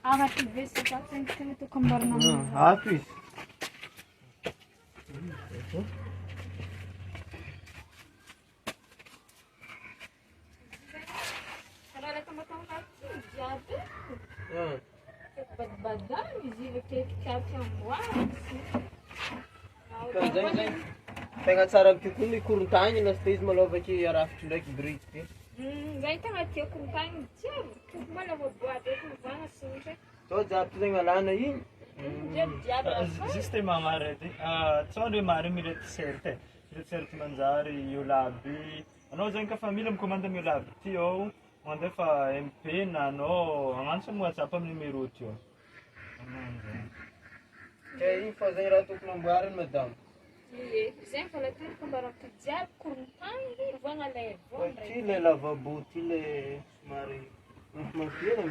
Agnaty vesaka zegny tegna tokony amboarina amin'io. Ato izy. Raha le tambatambatra jiaby badibadana izy io kekiky amboarina Tegna tsara kokoa ny korontany lasta izy malôha avake arafitra ndraiky brique. zay tegna tiako kontany jiaby toko mana voaboady eky mivana sinitra Tô jiaby zegny alana igny. jiaby Sistema marety. Tsao mare mila t-shirt. T-shirt manjary iolaby. Anao zegny kafa mila mikomanda amin'ny iolaby ty ao, mandefa MP na anao agnantso amin'ny WhatsApp amin'ny numéro ty ao. Kaya igny fô zegny raha tokony amboarina madamo. zegny fa le tiako ambarako jiaby korontany ivana le Ty le lavabo, ty le somary mafimafina.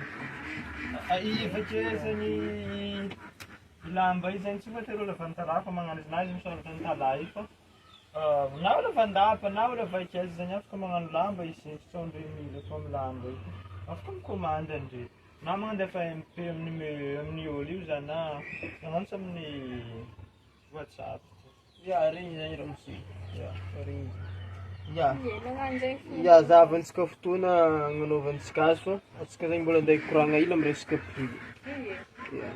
Avake zegny lamba io zegny tsy voatery olo avantarako magnano izy na izy misoratra amin'ny talahy fa na olo avandapa na olo avakaiza zegny afaka magnano lamba izy tsao 2000 fô amin'ny lamba io. Afaka mikomandy andre. Na mandefa MP amin'ny olo io zany na magnantso amin'ny WhatsApp. Ya, regny zegny raha misy. Ya, regny. Ya. nagnano zegny Ya, zahavantsika fotoana agnanaovantsika azy fa antsika zegny mbola andeha hikoragna hely amin'ny resaka prix. Ya.